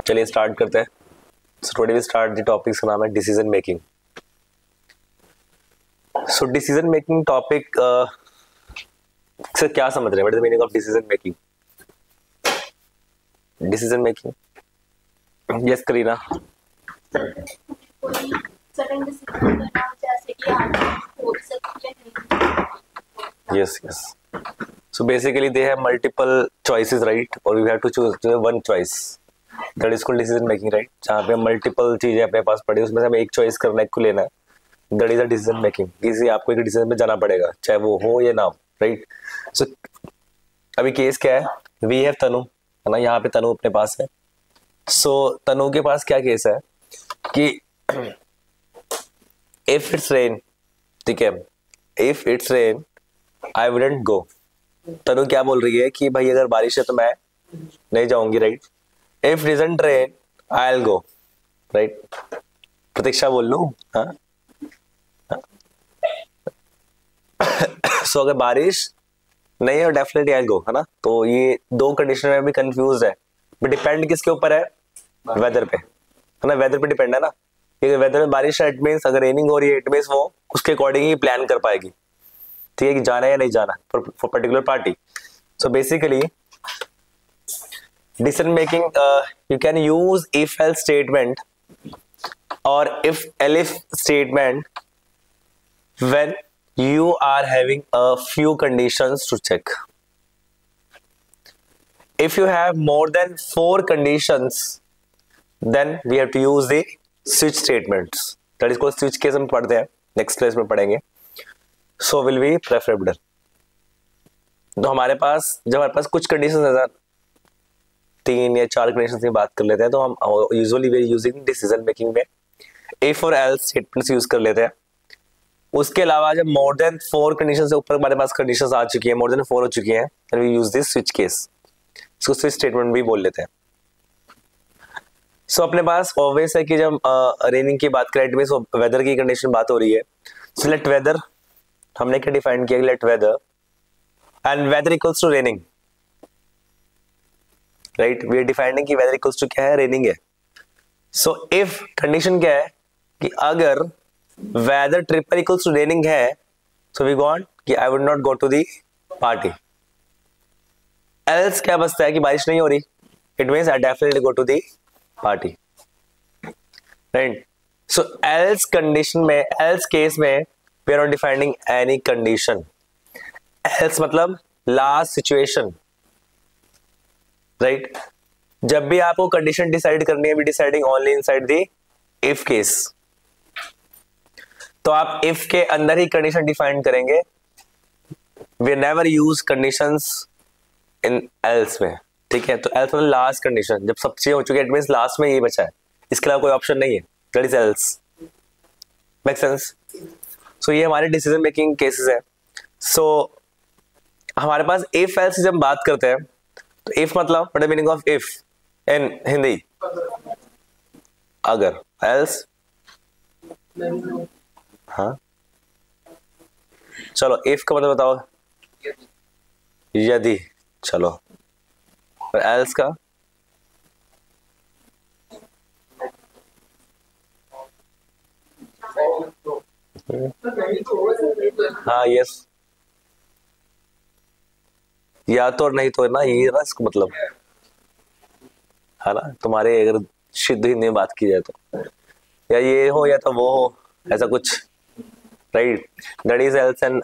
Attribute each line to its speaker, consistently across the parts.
Speaker 1: चलिए स्टार्ट करते हैं। So today we start the topic का नाम है decision making. So decision making topic से क्या समझ रहे हैं? What is the meaning of decision making? Decision making, yes Kareena. Yes, yes. So basically they have multiple choices, right? Or we have to choose one choice. That is called decision making, right? जहाँ पे multiple चीजें अपने पास पड़ी, उसमें से हमें एक choice करना, एक को लेना है. That is a decision making. किसी आपको एक decision में जाना पड़ेगा, चाहे वो हो या ना हो, right? So अभी केस क्या है? We have तनु, है ना? यहाँ पे तनु अपने पास है. So तनु के पास क्या केस है कि if it's rain, ठीक है? If it's rain, I wouldn't go. तनु क्या बोल रही है कि भाई अगर बारिश है तो मैं नहीं जाऊंगी, right? If it isn't rain, I'll go, right? Pratiksha बोल लूं? हाँ? So अगर बारिश नहीं है डेफिनेटली I'll go, है ना? तो ये दो कंडीशन में भी कंफ्यूज है, बट डिपेंड किसके ऊपर है? वेदर पे, है ना? वेदर पे डिपेंड है ना, क्योंकि वेदर में बारिश है, इट मीन्स अगर रेनिंग हो रही है, इट मीन्स वो उसके अकॉर्डिंग ही प्लान कर पाएगी, ठीक है, कि जाना है या नहीं जाना for particular party. So basically decision making you can use if else statement और if elif statement when you are having a few conditions to check. If you have more than 4 conditions, then we have to use the switch statements. That is called switch case. हम पढ़ते हैं, next class में पढ़ेंगे. So will be preferable. तो हमारे पास जब हमारे पास कुछ conditions है, 3 या 4 conditions की बात कर लेते हैं, तो हम usually we are using decision making में if और else statements use कर लेते हैं. उसके अलावा जब मोर देन 4 कंडीशन से ऊपर हमारे पास कंडीशंस आ चुकी है, मोर देन 4 हो चुकी हैं, then we use this switch case. इसको स्विच स्टेटमेंट भी बोल लेते हैं. सो अपने पास ऑब्वियस है कि जब रेनिंग की बात करें, इट वेदर की कंडीशन बात हो रही है. सो लेट वेदर, हमने क्या डिफाइन किया? Let weather and weather equals to raining, right? We are defining कि वेदर इक्वल्स टू क्या है? रेनिंग है. सो इफ कंडीशन क्या है कि अगर weather triple equals to raining है, सो वी वांट कि I would not go to the party. Else क्या बचता है कि बारिश नहीं हो रही, it means I definitely go to the party, right? So else condition में, एल्स केस में we are not defining any condition. Else मतलब लास्ट सिचुएशन, राइट? जब भी आपको कंडीशन डिसाइड करनी है, we deciding only inside the if case. तो आप इफ के अंदर ही कंडीशन डिफाइन करेंगे. We never use conditions in else में, ठीक है? तो एल्स मतलब लास्ट कंडीशन, जब सब चीजें हो चुकी है, इट मींस लास्ट में ये बचा है, इसके अलावा कोई ऑप्शन नहीं है. That is else. Make sense? So ये हमारे डिसीजन मेकिंग केसेस है. सो हमारे पास इफ एल्स जब बात करते हैं, तो इफ मतलब what is meaning of if in Hindi? अगर. एल्स? हाँ, चलो इफ का मतलब बताओ. यदि. चलो, और एल्स का? हाँ, यस. या तो और नहीं तो, है ना? ये ना इसको मतलब, है ना? तुम्हारे अगर शुद्ध हिंदी में बात की जाए तो या ये हो या तो वो हो, ऐसा कुछ, right? That is else and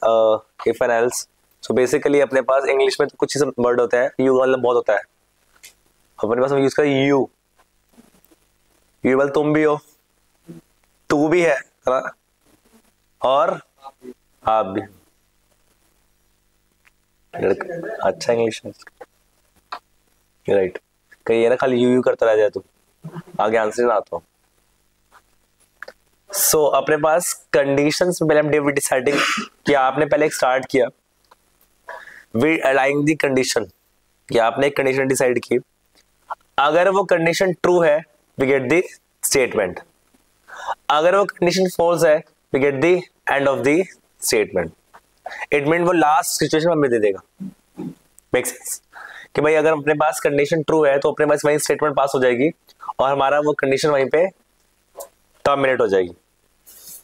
Speaker 1: if and else. So basically अपने पास इंग्लिश में तो कुछ ही वर्ड होता है, यू मतलब बहुत होता है. अपने पास हम यूज करें यू. यू मतलब तुम भी हो, तू भी है ना, और आप भी. अच्छा इंग्लिश है, राइट? कहीं है ना खाली यू करता रह जाए तो आगे आंसर ना आता हो. सो अपने पास कंडीशंस में पहले हम डिसाइडिंग कि आपने पहले स्टार्ट किया, वी अलाइंग द कंडीशन, कि आपने एक कंडीशन डिसाइड की. अगर वो कंडीशन ट्रू है, वी गेट द स्टेटमेंट. अगर वो कंडीशन फॉल्स है, we get the end of the statement. It mean वो लास्ट सिचुएशन हमें दे देगा. Make sense? कि भाई अगर अपने पास कंडीशन ट्रू है तो अपने पास वही स्टेटमेंट पास हो जाएगी और हमारा वो कंडीशन वहीं पे टर्मिनेट हो जाएगी।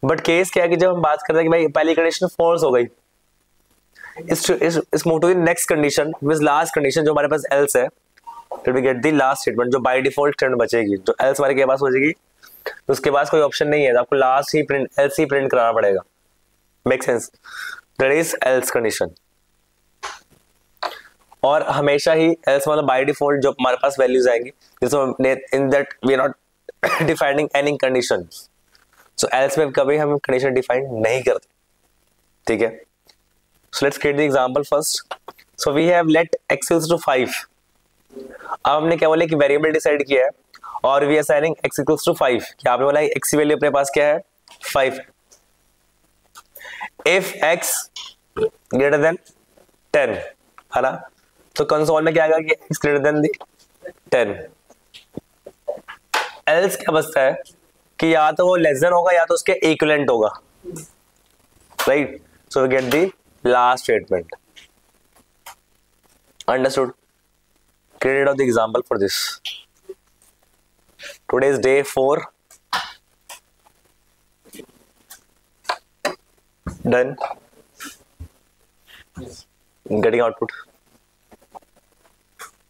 Speaker 1: बट केस क्या है कि जब हम बात करते हैं कि भाई पहली कंडीशन फॉल्स हो गई, इस move to the next condition with last condition जो हमारे पास एल्स है, फिर we get the last statement जो बाय डिफॉल्ट स्टेटमेंट बचेगी, जो एल्स हमारे के पास हो जाएगी, तो उसके पास कोई ऑप्शन नहीं है, तो आपको लास्ट ही प्रिंट एल्स ही प्रिंट कराना पड़ेगा। Make sense? That is else condition. और हमेशा ही एल्स मतलब बाय डिफॉल्ट जो हमारे पास वैल्यूज आएंगी, जैसे in that we are not defining any conditions, so else में कभी हम कंडीशन डिफाइन नहीं करते, ठीक है। So let's create the example first. So we have let x equals to 5। अब हमने क्या बोला कि वेरिएबल डिसाइड किया है और we assigning x equals to 5, क्या आपने बोला x की वैल्यू अपने पास क्या है 5। इफ x ग्रेटर देन 10 है ना, तो कंसोल में क्या आएगा कि x ग्रेटर देन 10। एल्स क्या बचता है कि या तो वो लेस देन होगा या तो उसके इक्विवेलेंट होगा, right. So we get the last statement. Understood? Create out the example for this. Today is day 4. Done. Getting output.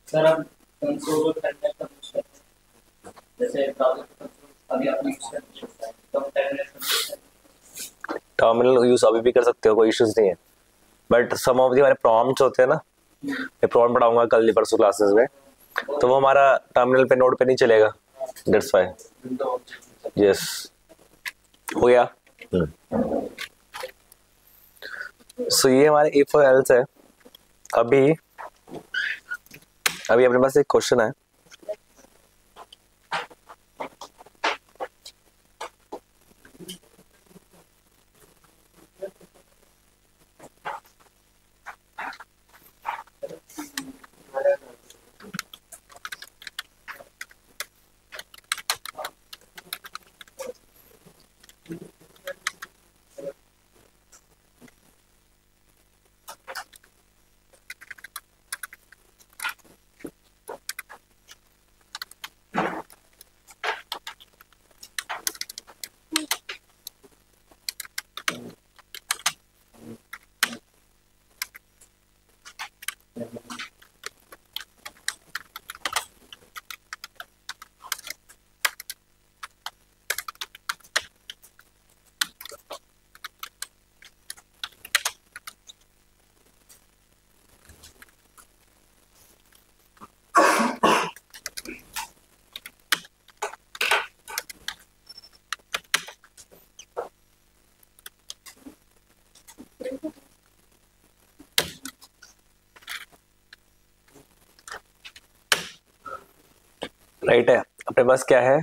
Speaker 2: Sir अब कंसोल और टर्मिनल का यूज करते हैं, जैसे ब्राउजर कंसोल अभी आपने यूज कर सकते हैं तो
Speaker 1: टर्मिनल यूज अभी भी कर सकते हो, कोई इश्यूज नहीं है, बट सम ऑफ दी हमारे प्रॉम्प्ट्स होते हैं ना, मैं प्रॉम्प्ट पढ़ाऊंगा कल परसों क्लासेस में, तो वो हमारा टर्मिनल पे नोड पे नहीं चलेगा, दैट्स व्हाई। यस, हो गया। सो ये हमारे इफ और एल्स है। अभी अपने पास एक क्वेश्चन है, राइट है। अपने पास क्या है,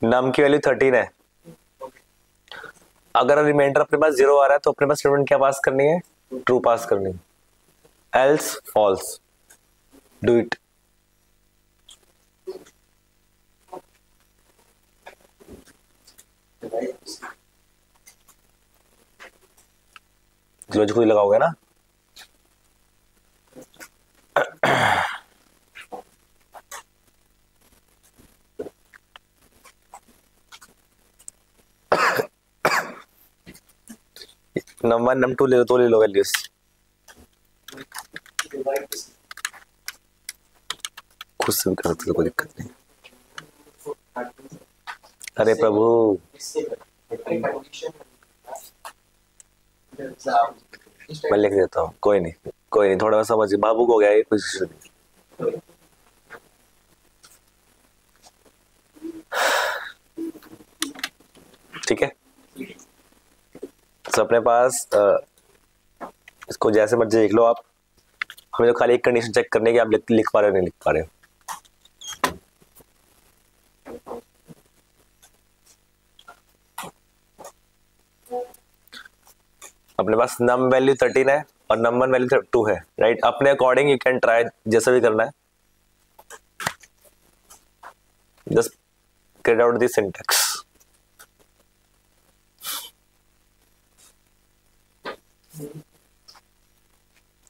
Speaker 1: नम की वैल्यू 13 है। अगर रिमाइंडर अपने पास 0 आ रहा है तो अपने पास स्टेटमेंट क्या पास करनी है, ट्रू पास करनी है, एल्स फॉल्स। Do it. जो खुद लगाओगे ना, नंबर नम 2 ले लो, तो ले लो वैल्यूज। खुद से भी कर सकते हो, कोई दिक्कत नहीं। अरे प्रभु, मैं लिख देता हूँ, कोई नहीं, थोड़ा सा समझिए, भावुक हो गया ये, कुछ इशू नहीं। ठीक है, तो अपने पास इसको जैसे मर्जी लिख लो आप, हमें तो खाली एक कंडीशन चेक करने की, आप लिख पा रहे हो नहीं लिख पा रहे हो। अपने पास नम वैल्यू 13 है और नंबर वैल्यू 2 है, राइट। अपने अकॉर्डिंग यू कैन ट्राई, जैसा भी करना है, just get out the syntax.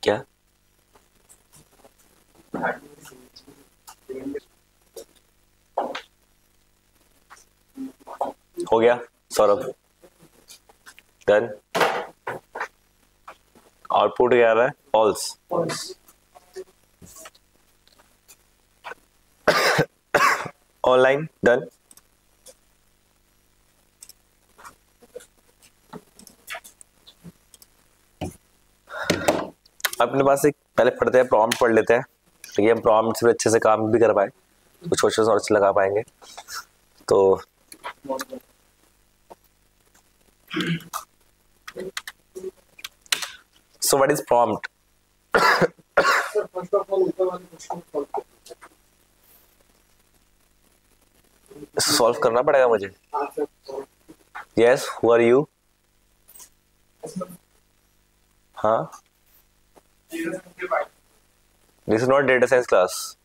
Speaker 1: क्या हो गया सौरभ? डन। आउटपुट क्या आ रहा है? फॉल्स। Online done. अपने पास एक पहले पढ़ते हैं, प्रॉम्प्ट पढ़ लेते हैं, तो ये हम प्रॉम्प्ट से अच्छे से काम भी कर पाए, कुछ क्वेश्चन और अच्छे लगा पाएंगे। तो सो व्हाट इज प्रॉम्प्ट? सॉल्व करना पड़ेगा मुझे। Yes, who are you? हाँ, this is not data science class.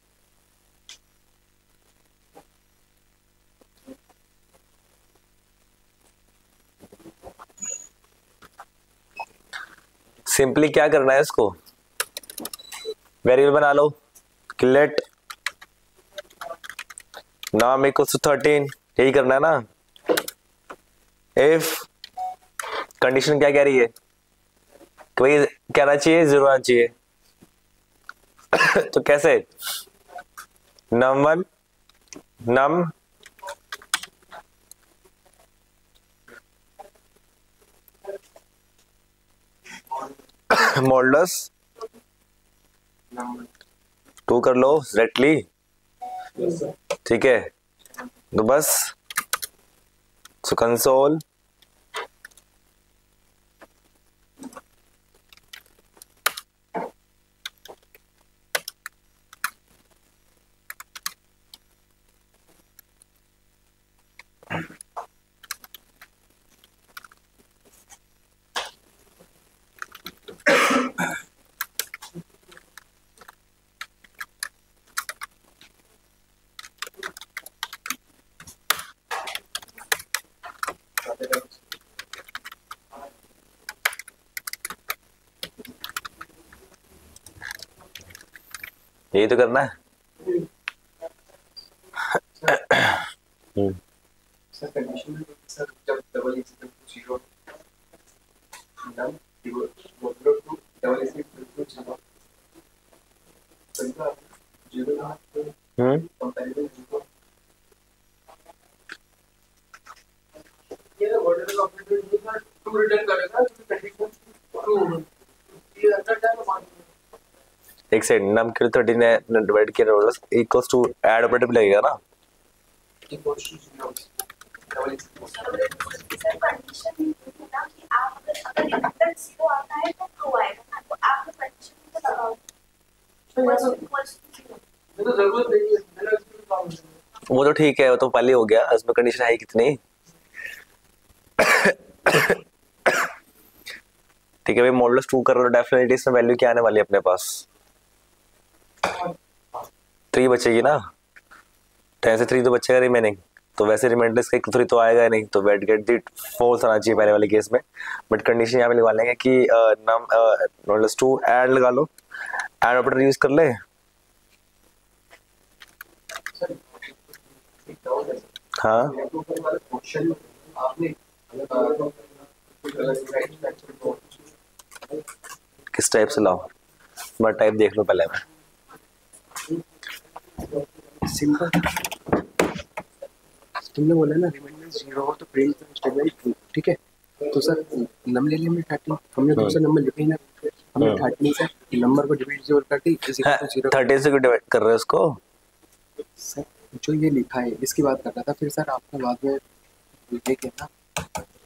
Speaker 1: Simply क्या करना है, इसको वेरिएबल बना लो, लेट नाम इक्वल्स टू 13, यही करना है ना। इफ कंडीशन क्या कह रही है, कोई कहना चाहिए 0 आना चाहिए। तो कैसे? num1 num मॉडुलस 2 कर लो डायरेक्टली, ठीक है। तो बस सो कंसोल यही तो करना है।
Speaker 3: सर कंडीशन में सर जब double is equal to 0 num modulo two double is equal to 0 तो 0 ना तो कंपैरिजन 0 ये मॉडुलो ऑपरेटर का 2 रिटर्न करेगा तो कंडीशन ट्रू ये अंदर टाइम मान
Speaker 1: एक सेकंड, नम के 13 है डिवाइड किया modulus equals to add operator भी लगेगा ना।
Speaker 3: Equals to 0 double is
Speaker 4: condition ना कि आप अगर रिजल्ट 0 आता है तो ट्रू आएगा ना, तो आप कंडीशन को लगाओ
Speaker 3: तो जरूरत नहीं है मेरा इसमें काम है।
Speaker 1: वो तो ठीक है, वो तो पहले हो गया, इसमें कंडीशन है कितनी। ठीक है भाई, मॉडुलस 2 कर लो, डेफिनेटली इसमें वैल्यू क्या आने वाली है अपने पास? 3 बचेगी ना, 10 से 3 तो बचेगा रिमेनिंग, तो वैसे रिमाइंडर इसका 3 तो आएगा ही नहीं, तो वेट गेट दी फॉल्स आना चाहिए पहले वाले केस में। बट कंडीशन यहाँ पे लगा लेंगे कि नम मॉडुलस 2 ऐड लगा लो, ऐड ऑपरेटर यूज कर ले। हाँ,
Speaker 3: क्वेश्चन आपने
Speaker 1: किस टाइप से लाओ, मैं टाइप देख लो पहले मैं।
Speaker 3: सिंपल तुमने बोला ना रिमाइंडर 0 हो तो प्रिंट स्टेटमेंट ट्रू, ठीक है। तो सर नंबर ले लिया हमने 13, हमने दूसरा नंबर लिखा ही ना, हमने 13 से नंबर को डिविजिबल करके इज इक्वल टू 0
Speaker 1: 30 से क्यों डिवाइड कर रहे हो इसको?
Speaker 3: सर जो ये लिखा है इसकी बात कर रहा था, फिर सर आपने बाद में ये कहना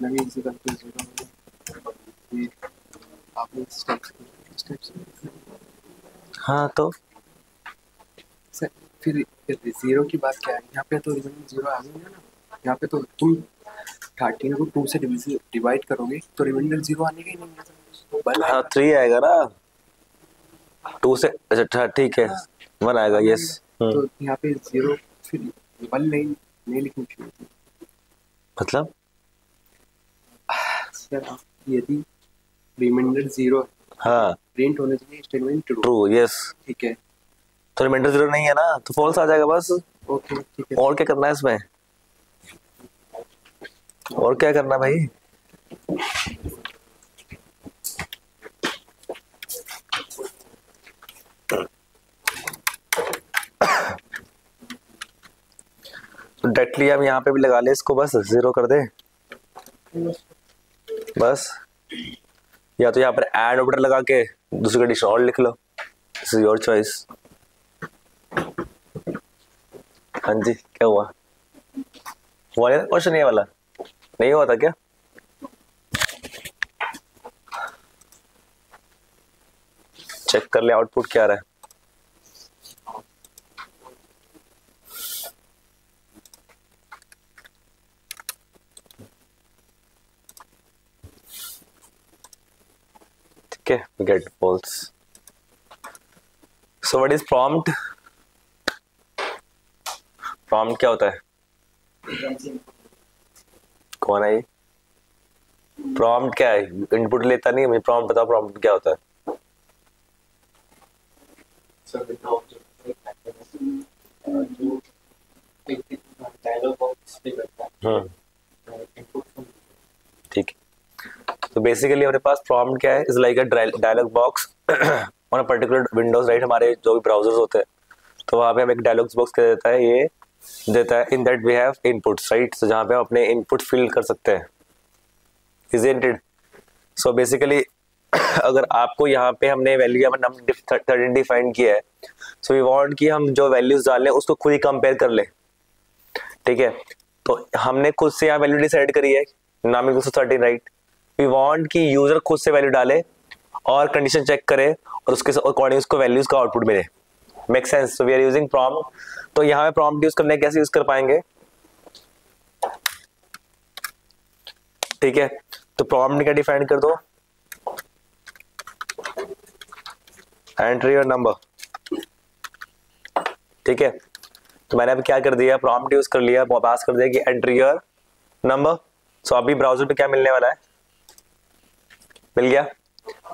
Speaker 3: नंबर इज इक्वल टू 0 ये आपने स्टेप्स
Speaker 1: हाँ तो
Speaker 3: सर फिर 0 की बात क्या है यहाँ पे? तो रिमाइंडर 0 आ गया ना, यहाँ पे तो तुम 13 को 2 से डिवाइड करोगे तो रिमाइंडर 0 आने का ही नहीं है सर, वन
Speaker 1: हाँ
Speaker 3: आएगा।
Speaker 1: 3 आएगा ना, 2 से, अच्छा ठीक है 1 आएगा, यस।
Speaker 3: तो यहाँ पे 0 फिर 1 नहीं लिखनी चाहिए।
Speaker 1: मतलब
Speaker 3: सर यदि रिमाइंडर 0
Speaker 1: हाँ
Speaker 3: प्रिंट होने चाहिए स्टेटमेंट ट्रू,
Speaker 1: ट्रू, यस।
Speaker 3: ठीक है।
Speaker 1: तो रिमाइंडर 0 नहीं है ना, तो फॉल्स आ जाएगा बस।
Speaker 3: ओके ठीक है।
Speaker 1: और क्या करना है इसमें, और क्या करना है भाई। तो डायरेक्टली हम यहाँ पे भी लगा ले इसको, बस 0 कर दे बस, या तो यहाँ पर एंड ऑपरेटर लगा के दूसरी कंडीशन और लिख लो, दिस इज योर चॉइस। हाँ जी क्या हुआ, हुआ नहीं क्वेश्चन ये वाला, नहीं हुआ था क्या? चेक कर ले आउटपुट क्या आ रहा है। ठीक है, get false. So what is prompt? Prompt क्या होता है? कौन है ये? प्रॉम्प्ट क्या है? इनपुट लेता नहीं, मुझे प्रॉम्प्ट बताओ, प्रॉम्प्ट क्या होता है?
Speaker 2: सर जो डायलॉग बॉक्स पे करता है इनपुट।
Speaker 1: ठीक है, तो बेसिकली हमारे पास प्रॉम्प्ट क्या है, is like a dialog box on a particular windows, right. हमारे जो भी ब्राउजर्स होते हैं तो वहाँ पे हम एक डायलॉग बॉक्स क्या देता है, ये देता है in that we have inputs, right. तो जहाँ पे हम अपने इनपुट फिल कर सकते हैं, इजंट इट। सो बेसिकली अगर आपको यहाँ पे हमने वैल्यू नम 13 डिफाइन किया है, सो वी वांट कि हम जो वैल्यूज डालें उसको खुद ही कंपेयर कर ले, ठीक है। तो हमने खुद से यहाँ वैल्यू डिसाइड करी है, नाम equals to 13, right. We want कि यूजर खुद से वैल्यू डाले और कंडीशन चेक करे और उसके अकॉर्डिंग उसको वैल्यूज का आउटपुट मिले। Make sense? So we are using prompt. तो यहाँ पे प्रॉम्प्ट यूज करने कैसे यूज कर पाएंगे, ठीक है। तो प्रॉम्प्ट क्या डिफाइन कर दो, एंटर योर नंबर, ठीक है। तो मैंने अब क्या कर दिया, प्रॉम्प्ट यूज कर लिया, पास कर दिया कि एंटर योर नंबर। सो अभी ब्राउजर पे क्या मिलने वाला है, मिल गया।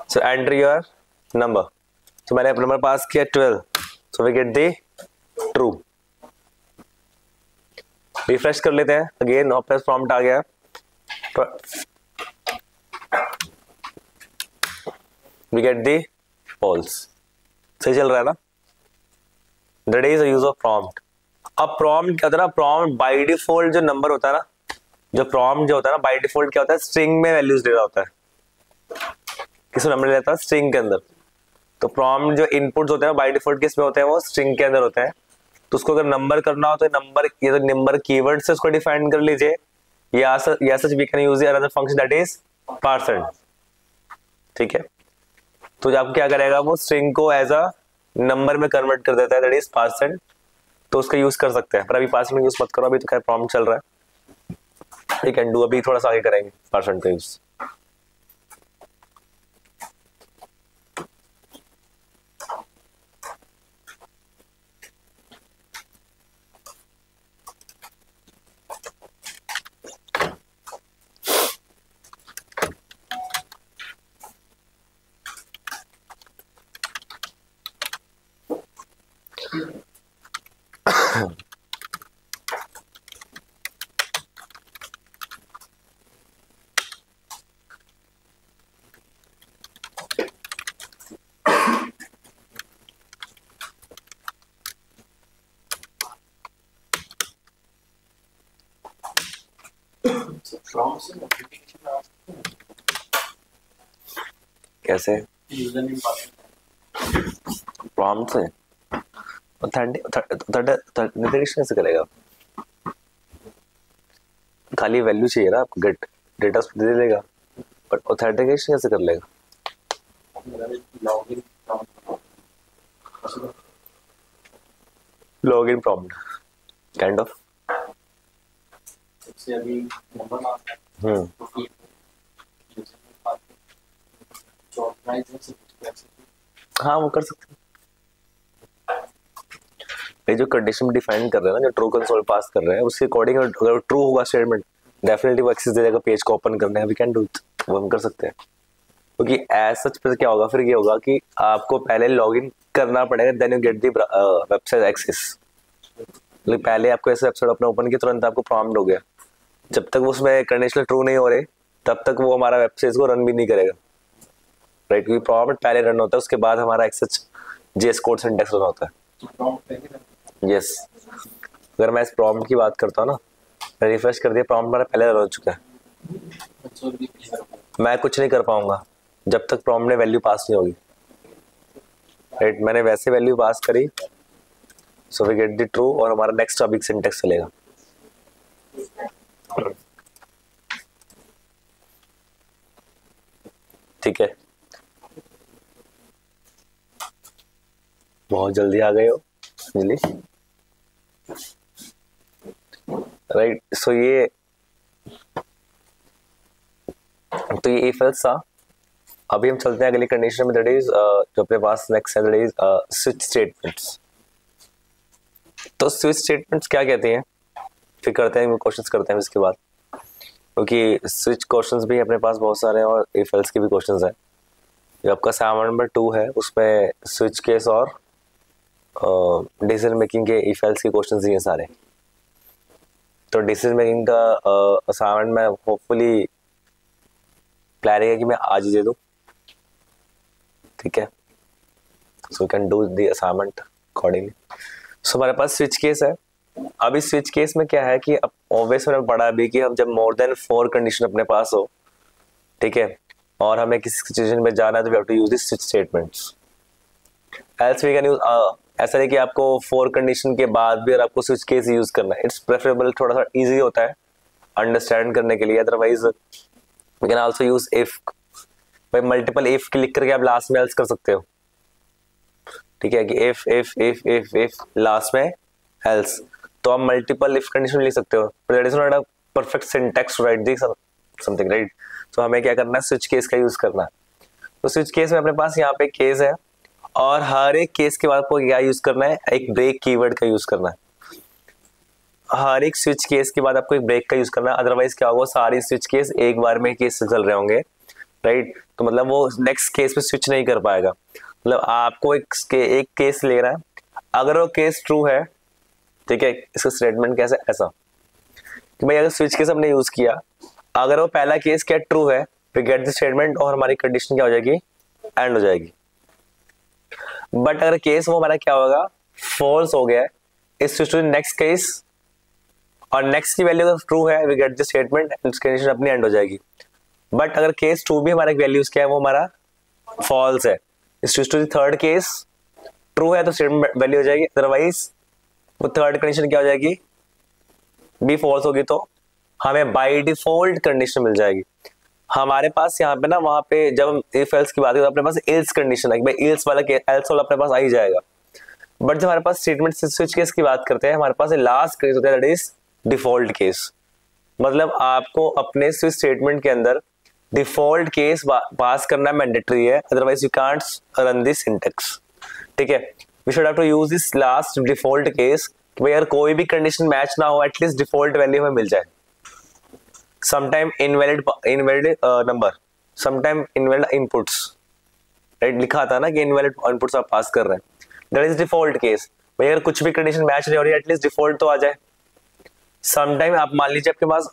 Speaker 1: सो एंटर योर नंबर, तो मैंने नंबर पास किया 12, so we get the true. Refresh कर लेते हैं अगेन, वापस प्रॉम्प्ट आ गया, वी गेट द फॉल्स। सही चल रहा है ना? That is use of prompt. अब प्रॉम्प्ट क्या होता है ना, प्रॉम्प्ट बाय डिफॉल्ट जो नंबर होता है ना, जो प्रॉम्प्ट जो होता है ना बाय डिफॉल्ट क्या होता है, स्ट्रिंग में वैल्यूज दे रहा होता है। किस नंबर लेता है, स्ट्रिंग के अंदर। तो प्रॉम्प्ट जो इनपुट्स होते हैं बाय डिफॉल्ट किस में होते हैं, वो स्ट्रिंग के अंदर होते हैं। तो उसको अगर नंबर करना हो तो नंबर, ये तो नंबर कीवर्ड से उसको डिफाइन कर लीजिए, या such we can use another function that is parseInt, ठीक है। तो जब क्या करेगा, वो स्ट्रिंग को एज अ नंबर में कन्वर्ट कर देता है, दैट इज पार्सेंट। तो उसका यूज कर सकते हैं, पर अभी पार्सेंट यूज मत करो, अभी तो क्या प्रॉम्प्ट चल रहा है, वी कैन डू, अभी थोड़ा सा आगे करेंगे पार्सेंट का यूज।
Speaker 2: फ्रॉम से नोटिफिकेशन आ सकते हैं
Speaker 1: कैसे?
Speaker 2: यूजर नेम पासवर्ड
Speaker 1: प्रॉम्प्ट से ऑथेंटिकेशन कैसे करेगा? खाली वैल्यू चाहिए ना आपको, गेट डेटा दे देगा, बट ऑथेंटिकेशन कैसे कर लेगा?
Speaker 2: Login
Speaker 1: login prompt kind of.
Speaker 2: से अभी नंबर मांगता है तो फिर यूजर नेम पासवर्ड जो ऑथराइज है सब
Speaker 1: हाँ वो कर सकते हैं। ये जो कंडीशन डिफाइन कर रहे हैं ना, जो ट्रू कंसोल पास कर रहे हैं, उसके अकॉर्डिंग अगर ट्रू होगा स्टेटमेंट, डेफिनेटली वो एक्सेस दे देगा पेज को ओपन करने, वी कैन डू इट, वो हम कर सकते हैं। क्योंकि एज सच फिर क्या होगा, फिर ये होगा कि आपको पहले लॉगिन करना पड़ेगा, then you get the website access. लेकिन पहले आपको ऐसे वेबसाइट अपना ओपन किया, तुरंत आपको प्रॉम्प्ट हो गया, जब तक उसमें कंडीशनल ट्रू नहीं हो रहे तब तक वो हमारा वेबसाइट को रन भी नहीं करेगा, राइट। क्योंकि प्रॉम्प्ट पहले रन होता है, उसके बाद हमारा access JS code syntax run होता है। यस, अगर मैं इस प्रॉम्प्ट की बात करता हूँ ना, रिफ्रेश कर दिया, प्रॉम्प्ट हमारा पहले रन हो चुका है, मैं कुछ नहीं कर पाऊंगा जब तक प्रॉम्प्ट में वैल्यू पास नहीं होगी, राइट। मैंने वैसे वैल्यू पास करी, so we get the true, और हमारा नेक्स्ट टॉपिक सिंटैक्स चलेगा। ठीक है, बहुत जल्दी आ गए हो जल्दी, राइट। सो ये तो ये इफ एल्स था। अभी हम चलते हैं अगली कंडीशन में, दैट इज जो अपने पास नेक्स्ट है, दैट इज स्विच स्टेटमेंट्स। तो स्विच स्टेटमेंट्स क्या कहते हैं, फिर करते हैं क्वेश्चंस करते हैं इसके बाद, क्योंकि स्विच क्वेश्चंस भी अपने पास बहुत सारे हैं और इफ एल्स के भी क्वेश्चंस हैं। जो आपका असाइनमेंट नंबर 2 है उसमें स्विच केस और डिसीजन मेकिंग के इफ एल्स के क्वेश्चंस ही हैं सारे। तो डिसीजन मेकिंग का असाइनमेंट में होपफुली प्लान है कि मैं आज ही दे दूं, ठीक है। So you can do the assignment accordingly. So हमारे पास स्विच केस है। अभी स्विच केस में क्या है कि अब ऑब्वियस मैंने पढ़ा अभी कि हम जब मोर देन 4 कंडीशन अपने पास हो, ठीक है, और हमें किसी सिचुएशन में जाना है तो we have to use this switch statements. Else we can use, ऐसा नहीं कि आपको 4 कंडीशन के बाद भी और आपको स्विच केस यूज करना है, इट्स प्रेफरेबल, थोड़ा सा इजी होता है अंडरस्टैंड करने के लिए। Otherwise we can also use if, भाई मल्टीपल इफ लिख करके आप लास्ट में एल्स कर सकते हो, ठीक है, कि if if if if if last में एल्स, तो आप मल्टीपल इफ कंडीशन लिख सकते हो, but that is not a perfect syntax to write this something, right. तो हमें क्या करना है, स्विच केस का यूज करना है। तो स्विच केस में अपने पास यहाँ पे केस है, और हर एक केस के बाद आपको क्या यूज करना है, एक ब्रेक कीवर्ड का यूज करना है। हर एक स्विच केस के बाद आपको एक ब्रेक का यूज करना है, अदरवाइज क्या होगा, सारी स्विच केस एक बार में केस चल रहे होंगे, राइट। तो मतलब वो नेक्स्ट केस पे स्विच नहीं कर पाएगा। मतलब आपको एक केस ले रहा है, अगर वो केस ट्रू है, ठीक है, इसका स्टेटमेंट कैसे, ऐसा कि भाई अगर स्विच केस हमने यूज किया, अगर वो पहला केस क्या ट्रू है, फिर गेट द स्टेटमेंट और हमारी कंडीशन क्या हो जाएगी, एंड हो जाएगी। बट अगर केस वो हमारा क्या होगा, फॉल्स हो गया है, इस स्विच टू नेक्स्ट केस, और नेक्स्ट की वैल्यू अगर ट्रू है, we get the statement and condition अपनी एंड हो जाएगी। बट अगर केस 2 भी हमारा वैल्यूज क्या है, वो हमारा फॉल्स है, इस switch to the third case, true है तो स्टेटमेंट वैल्यू हो जाएगी, अदरवाइज वो थर्ड कंडीशन क्या हो जाएगी, बी फॉल्स होगी, तो हमें बाय डिफॉल्ट कंडीशन मिल जाएगी। हमारे पास यहाँ पे ना, वहां पे जब हम इफ एल्स की बात करें तो अपने पास एल्स कंडीशन है, भाई एल्स वाला एल्स वाला अपने पास आ ही जाएगा। बट जब हमारे पास स्टेटमेंट स्विच केस की बात करते हैं, हमारे पास लास्ट केस होता है, दैट इज डिफॉल्ट केस। मतलब आपको अपने स्विच स्टेटमेंट के अंदर डिफॉल्ट केस पास करना मैंडेटरी है, otherwise you can't run this syntax, ठीक है। We should have to use this last default case कि भाई अगर कोई भी कंडीशन मैच ना हो, एटलीस्ट डिफॉल्ट वैल्यू हमें मिल जाए। Sometime invalid number, sometime invalid inputs, right, लिखा था ना कि इनवैलिड इनपुट्स आप पास कर रहे हैं, दैट इज डिफॉल्ट केस। भाई अगर कुछ भी कंडीशन मैच नहीं हो रही, एटलीस्ट डिफॉल्ट तो आ जाए। समटाइम आप मान लीजिए आपके पास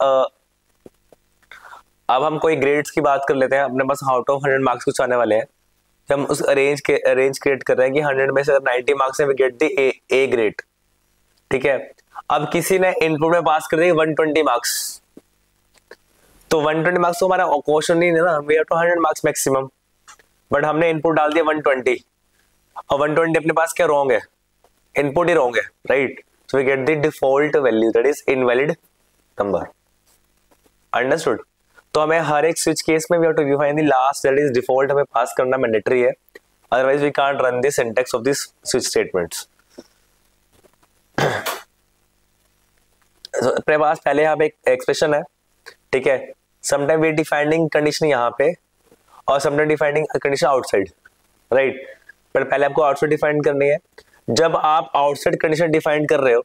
Speaker 1: अब हम कोई ग्रेड्स की बात कर लेते हैं, अपने पास आउट ऑफ 100 मार्क्स कुछ आने वाले हैं, हम उस अरेंज क्रिएट कर रहे हैं कि 100 में से अगर 90 मार्क्स है, we get the A grade, ठीक है। अब किसी ने इनपुट में पास कर दिए 120 मार्क्स, तो 120 मार्क्स तो हमारा क्वेश्चन नहीं है ना, we have to 100 marks maximum, but हमने इनपुट डाल दिया 120, और 120 अपने पास क्या रॉन्ग है, इनपुट ही रॉन्ग है, right. So we get the default value, that is invalid number, understood. तो हमें हर एक स्विच केस में we have to define the last, that is default, हमें पास करना मैंडेटरी है, otherwise we can't run the syntax of this switch statements. अपने पास पहले यहाँ पे एक एक्सप्रेशन है, ठीक है, समटाइम वी डिफाइनिंग कंडीशन यहाँ पे, और sometime defining condition outside, right. पर पहले आपको आउटसाइड डिफाइन करनी है। जब आप आउटसाइड कंडीशन डिफाइन कर रहे हो,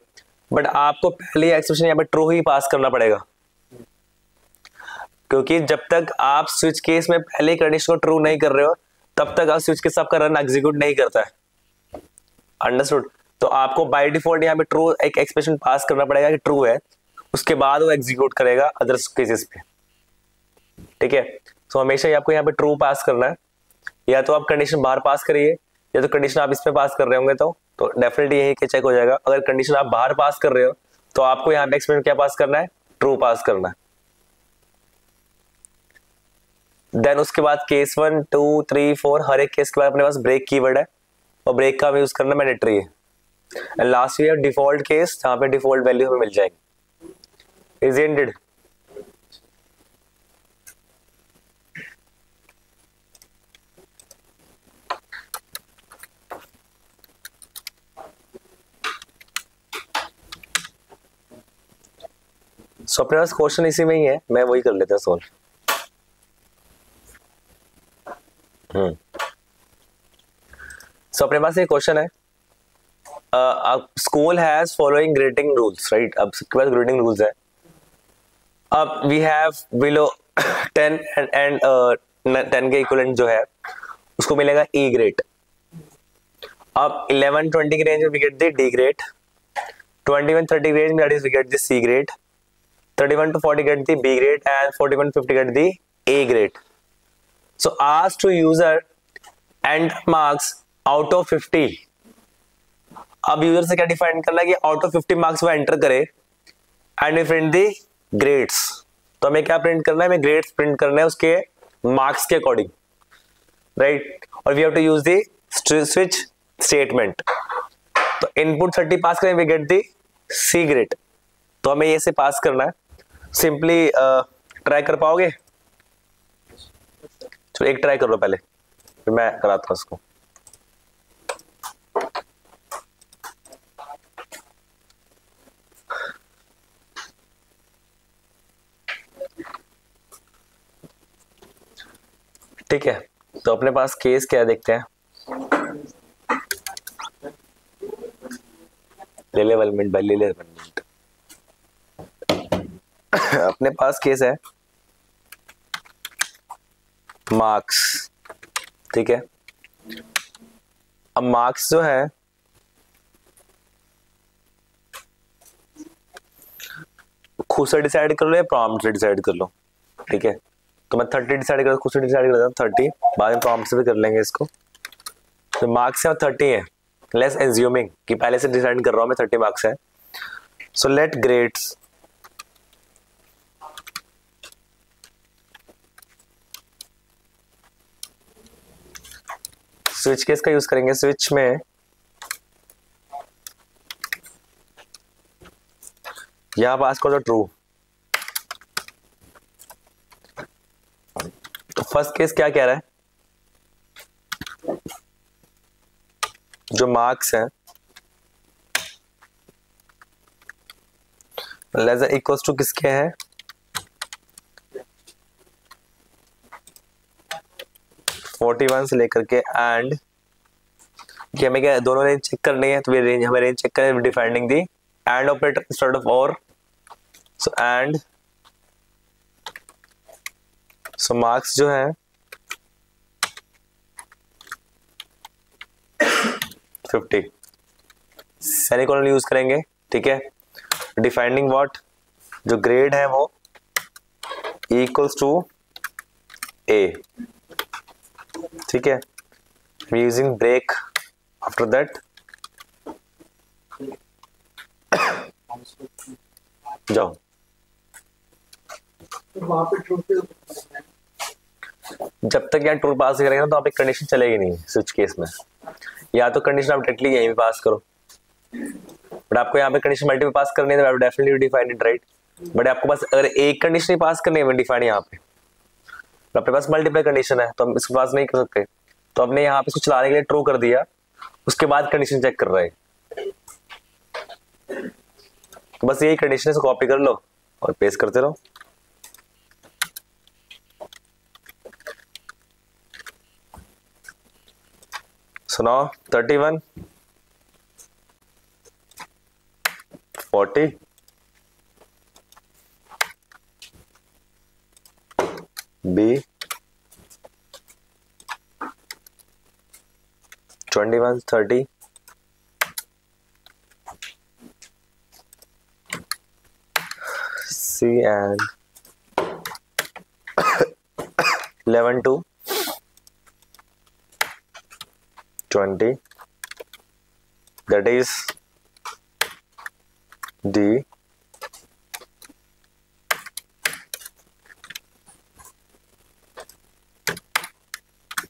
Speaker 1: बट आपको पहले एक्सप्रेशन यहाँ पे ट्रू ही पास करना पड़ेगा। क्योंकि जब तक आप स्विच केस में पहले कंडीशन को ट्रू नहीं कर रहे हो तब तक आप स्विच केस आपका रन एग्जीक्यूट नहीं करता है। अंडरस्टूड? तो आपको बाय डिफॉल्ट यहाँ पे ट्रू एक एक्सप्रेशन पास करना पड़ेगा कि ट्रू है, उसके बाद वो एग्जीक्यूट करेगा अदर केसेस पे। ठीक है, तो हमेशा ही आपको यहाँ पे ट्रू पास करना है। या तो आप कंडीशन बाहर पास करिए या तो कंडीशन आप इस पे पास कर रहे होंगे तो डेफिनेटली यही के चेक हो जाएगा। अगर कंडीशन आप बाहर पास कर रहे हो तो आपको यहाँ पे एक्सप्रेशन क्या पास करना है? ट्रू पास करना है। देन उसके बाद केस 1 2 3 4 हर एक केस के बाद अपने पास ब्रेक कीवर्ड है और ब्रेक का यूज करना मैंडेटरी है। And last we default case जहां पे डिफॉल्ट वैल्यू हमें मिल जाएगी। Is ended? सो अपने पास क्वेश्चन इसी में ही है, मैं वही कर लेता हूँ सोल्व। सो अपने पास एक क्वेश्चन है, school has following grading rules, right? अब सबके पास ग्रेडिंग रूल्स है। अब वी हैव बिलो 10 एंड 10 के इक्विवेलेंट जो है उसको मिलेगा ई ग्रेड। अब 11-20 की रेंज में we get the D grade, 21-30 range में that is we get the C grade, 31-40 get the B grade and 41-50 get the A grade. So ask to user and marks out of 50. अब user से क्या define करना है कि out of 50 marks वो enter करे and we print the grades. तो हमें क्या प्रिंट करना है? हमें ग्रेड्स प्रिंट करना है उसके मार्क्स के अकॉर्डिंग, राइट? और we have to use the switch statement. तो इनपुट 30 पास करें we get the C grade. तो हमें ये से पास करना है। सिंपली ट्राई कर पाओगे? चलो एक ट्राई कर लो पहले, फिर मैं कराता हूं उसको। ठीक है, तो अपने पास केस क्या देखते हैं। ले ले 1 मिनट भाई, ले ले 1 मिनट। अपने पास केस है मार्क्स, ठीक है। अब मार्क्स जो है खुद से डिसाइड कर लो या प्रॉम्प्ट से डिसाइड कर लो, ठीक है। तो मैं 30 डिसाइड कर, खुद से डिसाइड करता हूँ 30, बाद में प्रॉम्प्ट से भी कर लेंगे इसको। तो मार्क्स है 30 है, लेट्स एज्यूमिंग कि पहले से डिसाइड कर रहा हूँ मैं 30 मार्क्स है। So let grades switch case का यूज करेंगे। स्विच में यहां पास करो ट्रू। तो फर्स्ट केस क्या कह रहा है? जो मार्क्स है लेस इक्वल्स टू किसके हैं? 41 से लेकर के एंड कि हमें क्या दोनों रेंज चेक करनी है, तो ये रेंज हमें रेंज चेक करें defining the and operator instead of और। सो एंड सो मार्क्स जो है 50 सेमीकोलन यूज करेंगे, ठीक है। डिफाइनिंग व्हाट, जो ग्रेड है वो इक्वल्स टू ए, ठीक है। यूजिंग ब्रेक आफ्टर दैट जाओ। जब तक यहाँ ट्रू पास करेंगे ना तो आप एक कंडीशन चलेगी नहीं स्विच केस में। या तो कंडीशन आप डायरेक्टली यहीं पे पास करो, बट आपको यहाँ पे कंडीशन मल्टीपल पास करनी है तो definitely define it, right. But आपको पास अगर एक कंडीशन ही पास करनी है डिफाइन यहाँ पे, तो अपने पास मल्टीपल कंडीशन है तो हम इसको पास नहीं कर सकते। तो हमने यहाँ पे इसको चलाने के लिए ट्रू कर दिया, उसके बाद कंडीशन चेक कर रहे हैं। तो बस यही कंडीशन है, कॉपी कर लो और पेस्ट करते रहो। सुनो 31 40 21, 30, C and 11 to 20, that is D,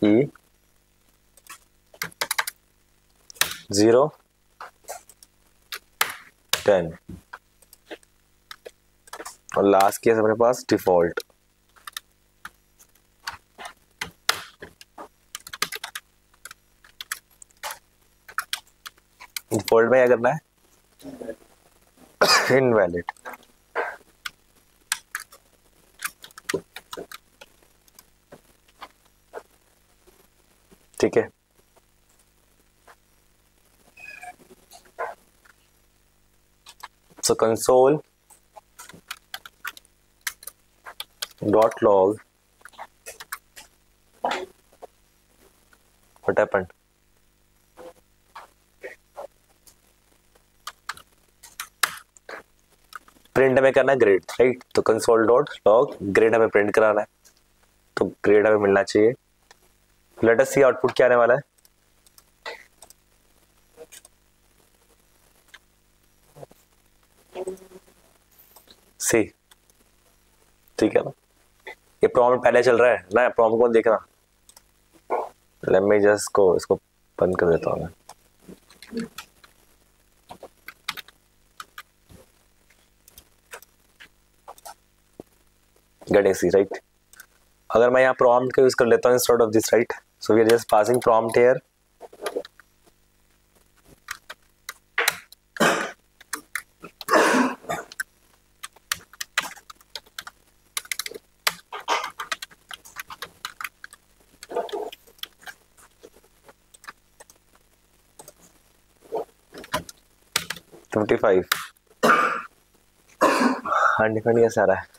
Speaker 1: E, 0, 10 और लास्ट केस अपने पास डिफॉल्ट। डिफॉल्ट में क्या करना है? इनवैलिड। ठीक है, so console dot log what happened? Print हमें करना है ग्रेड, राइट? तो कंसोल डॉट लॉग ग्रेड हमें प्रिंट कराना है, तो ग्रेड हमें मिलना चाहिए। लेट अस सी आउटपुट क्या आने वाला है। सी, ठीक है ना? ये प्रॉम्प्ट पहले चल रहा है ना, प्रॉम्प्ट को देखना। लेट मी जस्ट को इसको बंद कर देता हूँ मैं। Getting C, right? अगर मैं यहाँ प्रॉम्प्ट का यूज कर लेता हूँ instead of this, right? So we are just passing prompt here. $25 undefined कैसे आ रहा है?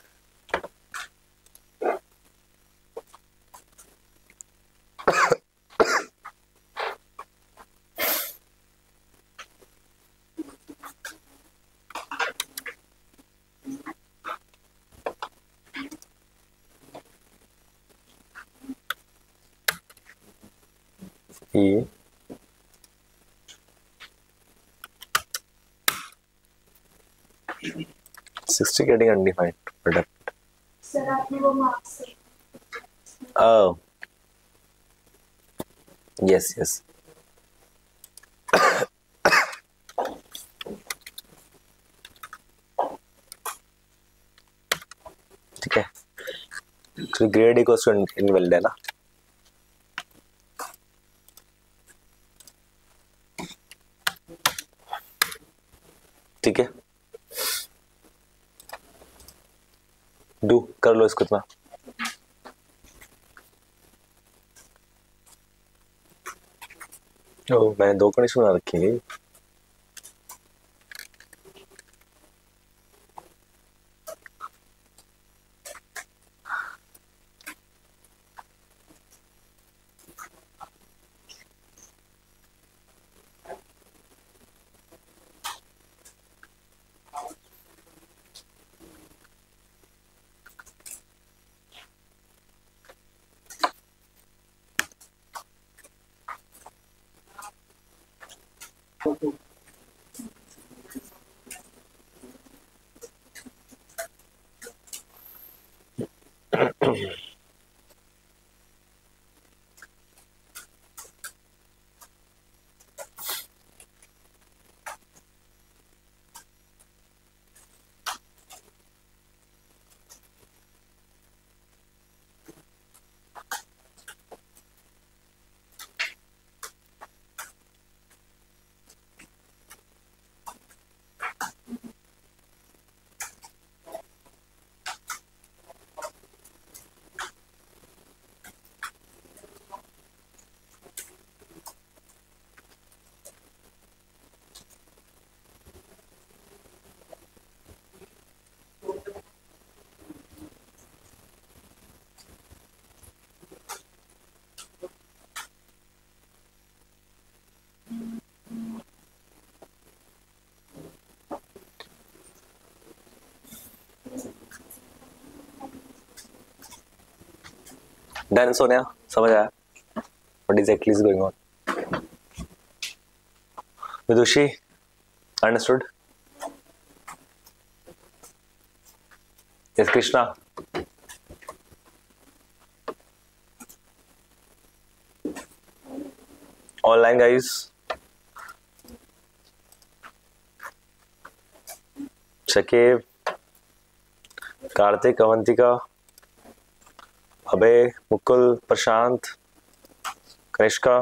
Speaker 1: E 60 getting undefined.
Speaker 4: सर आपने वो मार्क्स से
Speaker 1: Oh, yes, yes. ठीक है, तो ग्रेड इक्वल्स टू इनवैलिड है ना? ठीक है, डू कर लो इसको इतना। मैंने 2 कंडीशन बना रखी है। डन सोनिया, समझ आया what exactly is going on? Vidushi, understood? Yes Krishna? Online guys? Shakib, Kartik, Avantika, Abhay, Mukul, Prashant, Kanishka,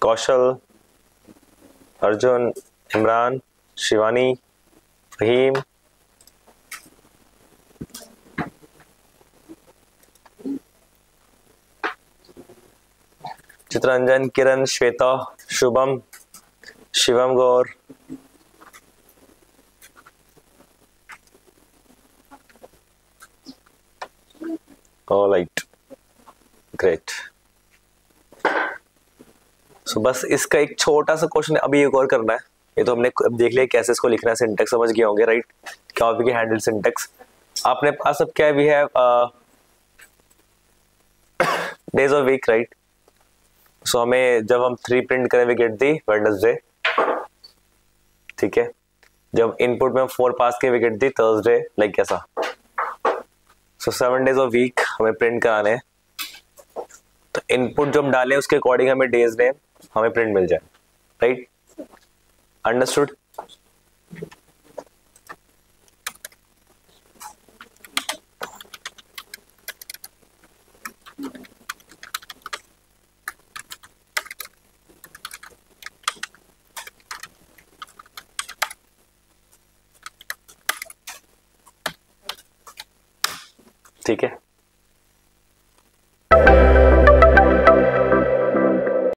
Speaker 1: Kaushal, Arjun, Imran, Shivani, Faheem, Chitranjan, Kiran, Shweta, Shubham, Shivam Gaur, alright, great. So बस इसका एक छोटा सा क्वेश्चन अभी एक और करना है। ये तो हमने अब देख लिया कैसे इसको लिखना है, सिंटेक्स समझ गए होंगे राइट, क्या होगी हैंडल सिंटेक्स। आपने पास अब क्या है, we have days of week right. So हमें जब हम 3 प्रिंट करें वी गेट दी वेडनेसडे, ठीक है। जब इनपुट में हम 4 पास के we get the Thursday, like कैसा। सो 7 डेज ऑफ वीक हमें प्रिंट कराने हैं, तो इनपुट जो हम डालें उसके अकॉर्डिंग हमें डेज नेम हमें प्रिंट मिल जाए, राइट, अंडरस्टूड? ठीक है।